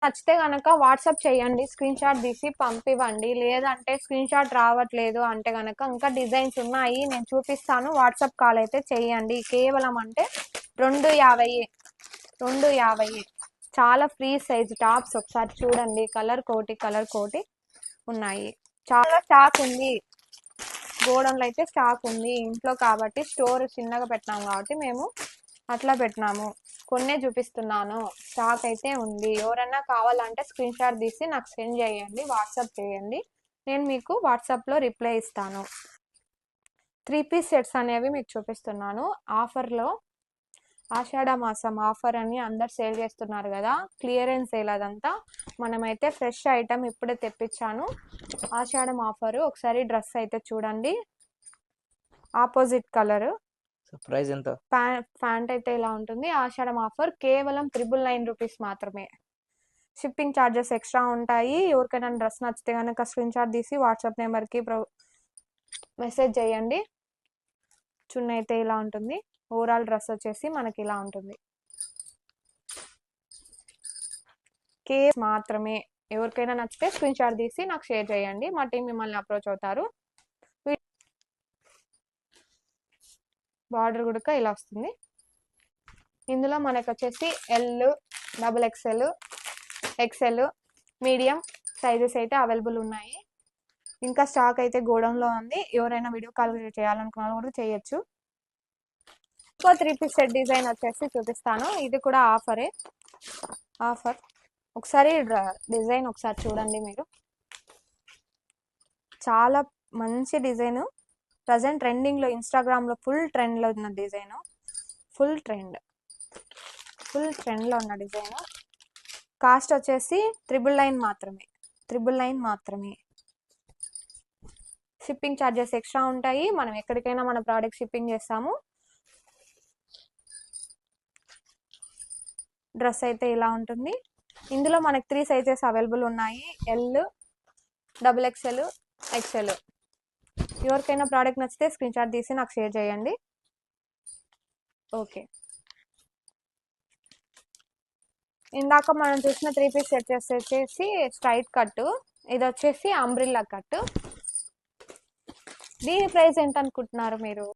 నచ్చితే కనుక వాట్సాప్ చేయండి, స్క్రీన్ షాట్ తీసి పంపివ్వండి. లేదంటే స్క్రీన్ షాట్ రావట్లేదు అంటే కనుక ఇంకా డిజైన్స్ ఉన్నాయి, నేను చూపిస్తాను. వాట్సాప్ కాల్ అయితే చేయండి. కేవలం అంటే 250 250 చాలా ఫ్రీ సైజ్ టాప్స్. ఒకసారి చూడండి, కలర్ కోటి ఉన్నాయి. చాలా స్టాక్ ఉంది, గోడౌన్లో అయితే స్టాక్ ఉంది. ఇంట్లో కాబట్టి స్టోర్ చిన్నగా పెట్టినాం కాబట్టి మేము అట్లా పెట్టినాము. కొన్నే చూపిస్తున్నాను, స్టాక్ అయితే ఉంది. ఎవరైనా కావాలంటే స్క్రీన్ షాట్ తీసి నాకు సెండ్ చేయండి, వాట్సాప్ చేయండి. నేను మీకు వాట్సాప్లో రిప్లై ఇస్తాను. 3 పీస్ సెట్స్ అనేవి మీకు చూపిస్తున్నాను ఆఫర్లో. ఆషాఢ మాసం ఆఫర్ అని అందరు సేల్ చేస్తున్నారు కదా, క్లియరెన్స్ సేల్ అదంతా. మనమైతే ఫ్రెష్ ఐటమ్ ఇప్పుడే తెప్పించాను, ఆషాఢం ఆఫరు. ఒకసారి డ్రెస్ అయితే చూడండి, ఆపోజిట్ కలర్. ప్రైస్ ఎంత? ప్యాంట్ అయితే ఇలా ఉంటుంది. ఆషాఢం ఆఫర్ కేవలం 999 రూపీస్ మాత్రమే. షిప్పింగ్ ఛార్జెస్ ఎక్స్ట్రా ఉంటాయి. ఎవరికైనా డ్రెస్ నచ్చితే కనుక స్క్రీన్ షాట్ తీసి వాట్సాప్ నెంబర్కి మెసేజ్ చేయండి. చున్నీ అయితే ఇలా ఉంటుంది. ఓవరాల్ డ్రెస్ వచ్చేసి మనకి ఇలా ఉంటుంది. మాత్రమే. ఎవరికైనా నచ్చితే స్క్రీన్ షాట్ తీసి నాకు షేర్ చేయండి, మా టీం మిమ్మల్ని అప్రోచ్ అవుతారు. బార్డర్ కూడా ఇలా వస్తుంది. ఇందులో మనకు వచ్చేసి L, XXL, XL, medium sizes అయితే అవైలబుల్ ఉన్నాయి. ఇంకా స్టాక్ అయితే గోడౌన్లో ఉంది. ఎవరైనా వీడియో కాల్ చేయాలనుకున్నా కూడా చేయొచ్చు. 3 పీస్ సెట్ డిజైన్ వచ్చేసి చూపిస్తాను. ఇది కూడా ఆఫర్. ఒకసారి డిజైన్ ఒకసారి చూడండి మీరు. చాలా మంచి డిజైన్, ప్రజెంట్ ట్రెండింగ్లో, ఇన్స్టాగ్రామ్లో ఫుల్ ట్రెండ్లో ఉన్న డిజైన్. ఫుల్ ట్రెండ్లో ఉన్న డిజైన్. కాస్ట్ వచ్చేసి 999 మాత్రమే. షిప్పింగ్ ఛార్జెస్ ఎక్స్ట్రా ఉంటాయి. మనం ఎక్కడికైనా మన ప్రోడక్ట్ షిప్పింగ్ చేస్తాము. డ్రెస్ అయితే ఇలా ఉంటుంది. ఇందులో మనకి 3 సైజెస్ అవైలబుల్ ఉన్నాయి, ఎల్, XXL, XL. ఎవరికైనా ప్రోడక్ట్ నచ్చితే స్క్రీన్ షాట్ తీసి నాకు షేర్ చేయండి. ఓకే, ఇందాక మనం చూసిన 3 పీస్ సెట్ వచ్చేసి స్ట్రైట్ కట్, ఇది వచ్చేసి అంబ్రిల్లా కట్. దీని ప్రైస్ ఎంత అనుకుంటున్నారు మీరు?